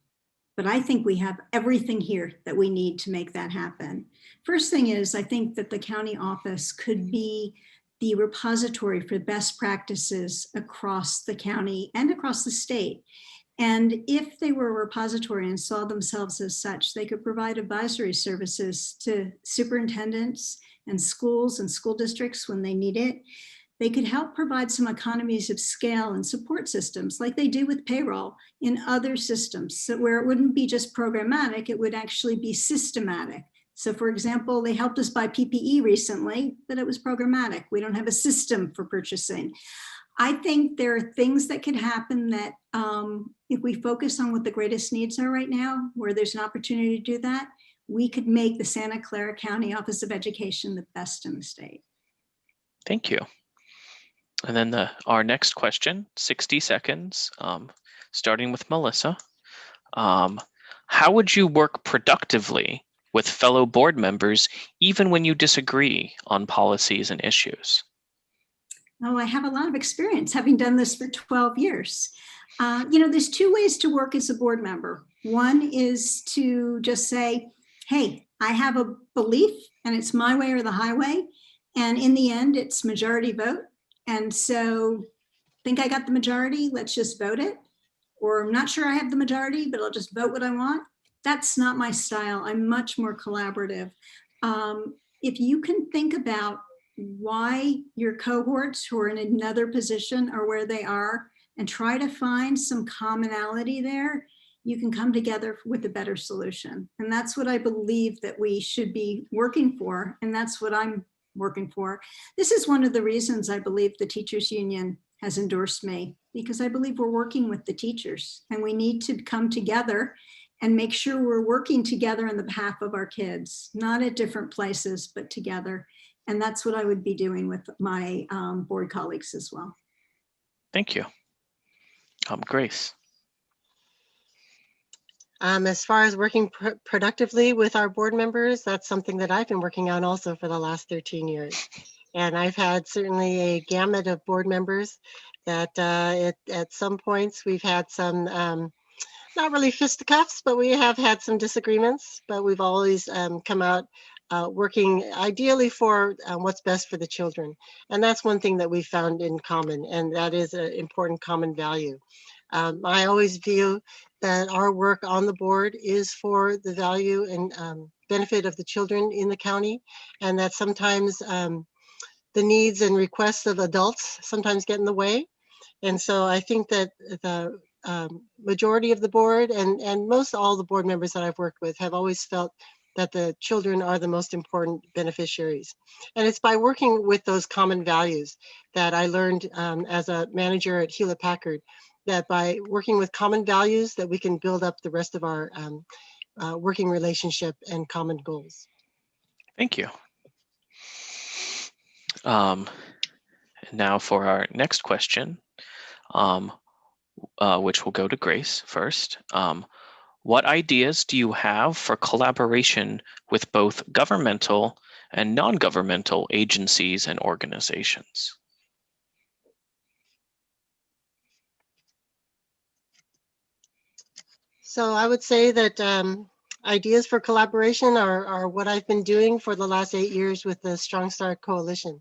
but I think we have everything here that we need to make that happen. First thing is, I think that the county office could be the repository for best practices across the county and across the state. And if they were a repository and saw themselves as such, they could provide advisory services to superintendents and schools and school districts when they need it. They could help provide some economies of scale and support systems like they do with payroll in other systems, so where it wouldn't be just programmatic, it would actually be systematic. So for example, they helped us buy PPE recently, but it was programmatic. We don't have a system for purchasing. I think there are things that could happen that if we focus on what the greatest needs are right now, where there's an opportunity to do that, we could make the Santa Clara County Office of Education the best in the state. Thank you. And then our next question, 60 seconds, starting with Melissa. How would you work productively with fellow board members, even when you disagree on policies and issues? Oh, I have a lot of experience having done this for 12 years. There's two ways to work as a board member. One is to just say, hey, I have a belief and it's my way or the highway. And in the end, it's majority vote. And so think I got the majority, let's just vote it. Or I'm not sure I have the majority, but I'll just vote what I want. That's not my style. I'm much more collaborative. If you can think about why your cohorts who are in another position are where they are and try to find some commonality there, you can come together with a better solution. And that's what I believe that we should be working for. And that's what I'm working for. This is one of the reasons I believe the teachers union has endorsed me, because I believe we're working with the teachers and we need to come together and make sure we're working together on the behalf of our kids, not at different places, but together. And that's what I would be doing with my board colleagues as well. Thank you. Grace. As far as working productively with our board members, that's something that I've been working on also for the last 13 years. And I've had certainly a gamut of board members that at some points we've had some, not really fisticuffs, but we have had some disagreements, but we've always come out working ideally for what's best for the children. And that's one thing that we found in common, and that is an important common value. I always view that our work on the board is for the value and benefit of the children in the county, and that sometimes the needs and requests of adults sometimes get in the way. And so I think that the majority of the board and most all the board members that I've worked with have always felt that the children are the most important beneficiaries. And it's by working with those common values that I learned as a manager at Hewlett Packard, that by working with common values that we can build up the rest of our working relationship and common goals. Thank you. Now for our next question, which will go to Grace first. What ideas do you have for collaboration with both governmental and non-governmental agencies and organizations? So I would say that ideas for collaboration are what I've been doing for the last 8 years with the Strong Start Coalition.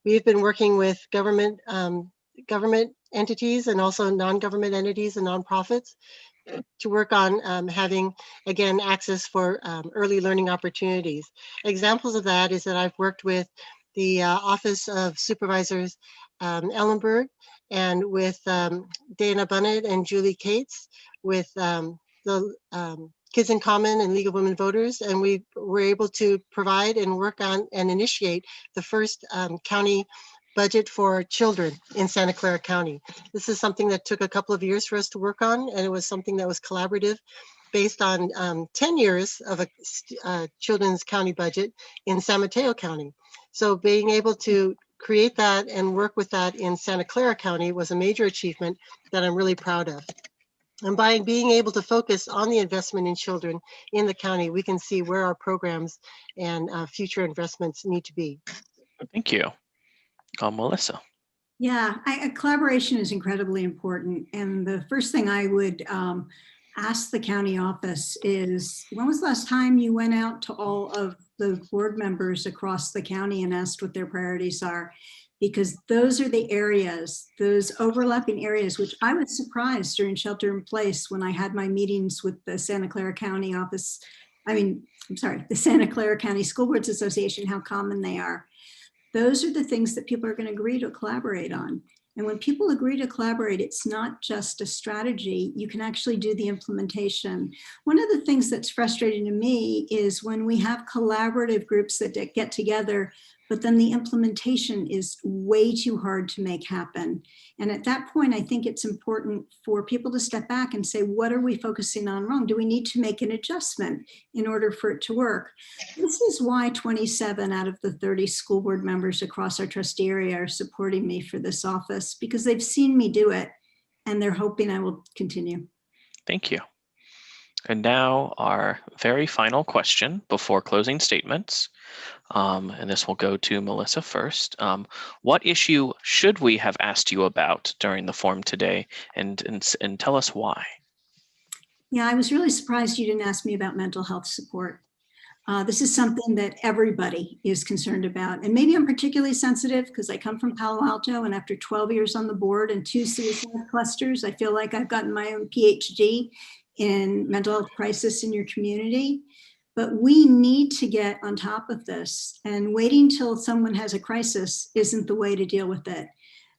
We've been working with government entities and also non-government entities and nonprofits to work on having, again, access for early learning opportunities. Examples of that is that I've worked with the Office of Supervisors Ellenberg and with Dana Bunnett and Julie Cates with the Kids in Common and League of Women Voters, and we were able to provide and work on and initiate the first county budget for children in Santa Clara County. This is something that took a couple of years for us to work on, and it was something that was collaborative based on 10 years of a children's county budget in San Mateo County. So being able to create that and work with that in Santa Clara County was a major achievement that I'm really proud of. And by being able to focus on the investment in children in the county, we can see where our programs and future investments need to be. Thank you. Melissa. Yeah, collaboration is incredibly important. And the first thing I would ask the county office is, when was the last time you went out to all of the board members across the county and asked what their priorities are? Because those are the areas, those overlapping areas, which I was surprised during shelter in place when I had my meetings with the Santa Clara County office. The Santa Clara County School Boards Association, how common they are. Those are the things that people are going to agree to collaborate on. And when people agree to collaborate, it's not just a strategy. You can actually do the implementation. One of the things that's frustrating to me is when we have collaborative groups that get together, but then the implementation is way too hard to make happen. And at that point, I think it's important for people to step back and say, what are we focusing on wrong? Do we need to make an adjustment in order for it to work? This is why 27 out of the 30 school board members across our trustee area are supporting me for this office, because they've seen me do it and they're hoping I will continue. Thank you. And now our very final question before closing statements. And this will go to Melissa first. What issue should we have asked you about during the forum today, and tell us why? Yeah, I was really surprised you didn't ask me about mental health support. This is something that everybody is concerned about. And maybe I'm particularly sensitive because I come from Palo Alto, and after 12 years on the board and 2 suicide clusters, I feel like I've gotten my own PhD in mental health crisis in your community. But we need to get on top of this, and waiting till someone has a crisis isn't the way to deal with it.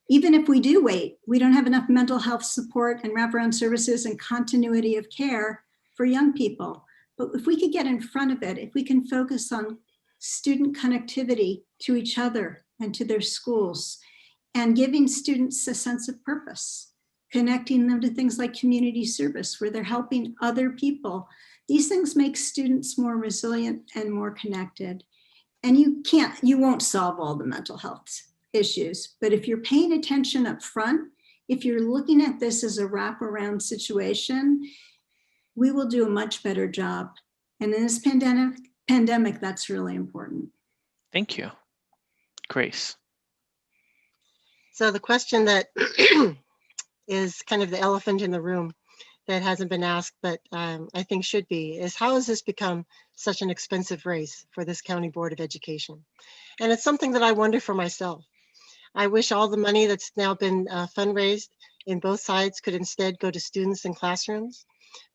Even if we do wait, we don't have enough mental health support and wraparound services and continuity of care for young people. But if we could get in front of it, if we can focus on student connectivity to each other and to their schools, and giving students a sense of purpose, connecting them to things like community service where they're helping other people, these things make students more resilient and more connected. And you won't solve all the mental health issues, but if you're paying attention up front, if you're looking at this as a wraparound situation, we will do a much better job. And in this pandemic, that's really important. Thank you. Grace. So the question that is kind of the elephant in the room that hasn't been asked, but I think should be, is how has this become such an expensive race for this County Board of Education? And it's something that I wonder for myself. I wish all the money that's now been fundraised in both sides could instead go to students and classrooms.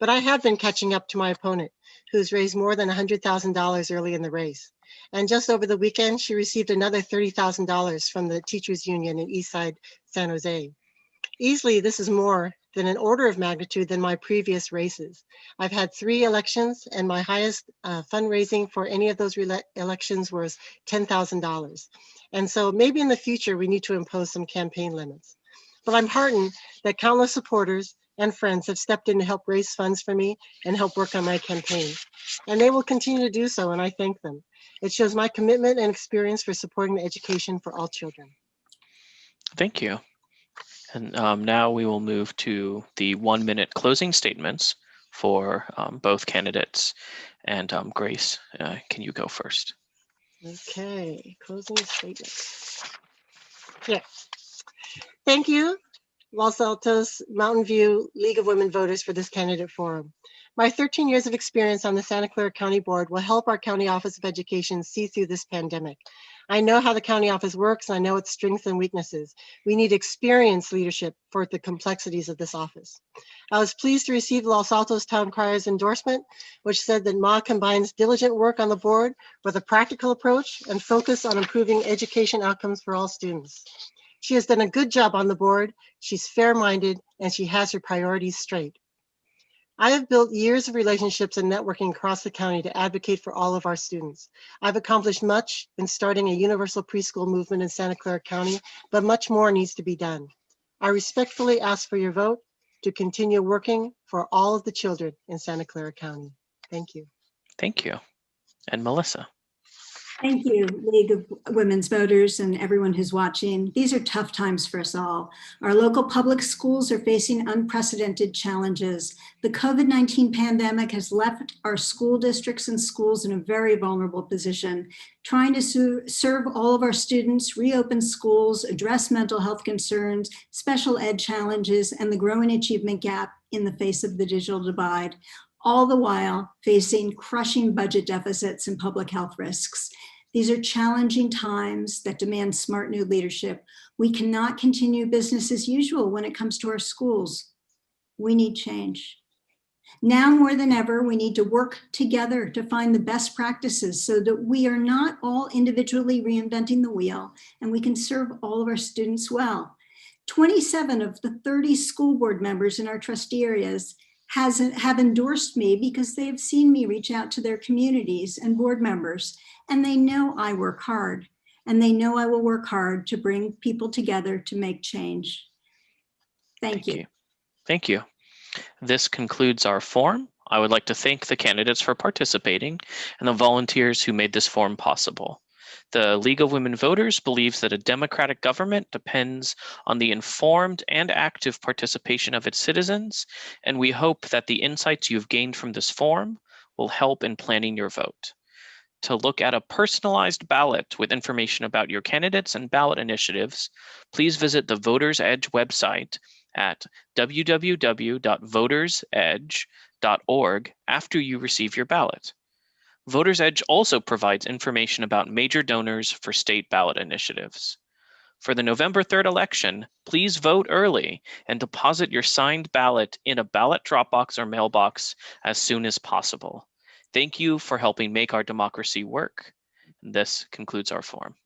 But I have been catching up to my opponent, who's raised more than $100,000 early in the race. And just over the weekend, she received another $30,000 from the teachers union in Eastside San Jose. Easily, this is more than an order of magnitude than my previous races. I've had 3 elections, and my highest fundraising for any of those elections was $10,000. And so maybe in the future, we need to impose some campaign limits. But I'm heartened that countless supporters and friends have stepped in to help raise funds for me and help work on my campaign. And they will continue to do so, and I thank them. It shows my commitment and experience for supporting the education for all children. Thank you. And now we will move to the 1-minute closing statements for both candidates. And Grace, can you go first? Okay, closing statements. Yeah. Thank you, Los Altos Mountain View League of Women Voters, for this candidate forum. My 13 years of experience on the Santa Clara County Board will help our County Office of Education see through this pandemic. I know how the county office works, and I know its strengths and weaknesses. We need experienced leadership for the complexities of this office. I was pleased to receive Los Altos Town Crier's endorsement, which said that Ma combines diligent work on the board with a practical approach and focus on improving education outcomes for all students. She has done a good job on the board. She's fair-minded, and she has her priorities straight. I have built years of relationships and networking across the county to advocate for all of our students. I've accomplished much in starting a universal preschool movement in Santa Clara County, but much more needs to be done. I respectfully ask for your vote to continue working for all of the children in Santa Clara County. Thank you. Thank you. And Melissa. Thank you, League of Women's Voters and everyone who's watching. These are tough times for us all. Our local public schools are facing unprecedented challenges. The COVID-19 pandemic has left our school districts and schools in a very vulnerable position. Trying to serve all of our students, reopen schools, address mental health concerns, special ed challenges, and the growing achievement gap in the face of the digital divide, all the while facing crushing budget deficits and public health risks. These are challenging times that demand smart new leadership. We cannot continue business as usual when it comes to our schools. We need change. Now more than ever, we need to work together to find the best practices so that we are not all individually reinventing the wheel and we can serve all of our students well. 27 of the 30 school board members in our trustee areas have endorsed me because they have seen me reach out to their communities and board members, and they know I work hard, and they know I will work hard to bring people together to make change. Thank you. Thank you. This concludes our forum. I would like to thank the candidates for participating and the volunteers who made this forum possible. The League of Women Voters believes that a democratic government depends on the informed and active participation of its citizens, and we hope that the insights you've gained from this forum will help in planning your vote. To look at a personalized ballot with information about your candidates and ballot initiatives, please visit the Voters Edge website at www.votersedge.org after you receive your ballot. Voters Edge also provides information about major donors for state ballot initiatives. For the November 3rd election, please vote early and deposit your signed ballot in a ballot drop box or mailbox as soon as possible. Thank you for helping make our democracy work. This concludes our forum.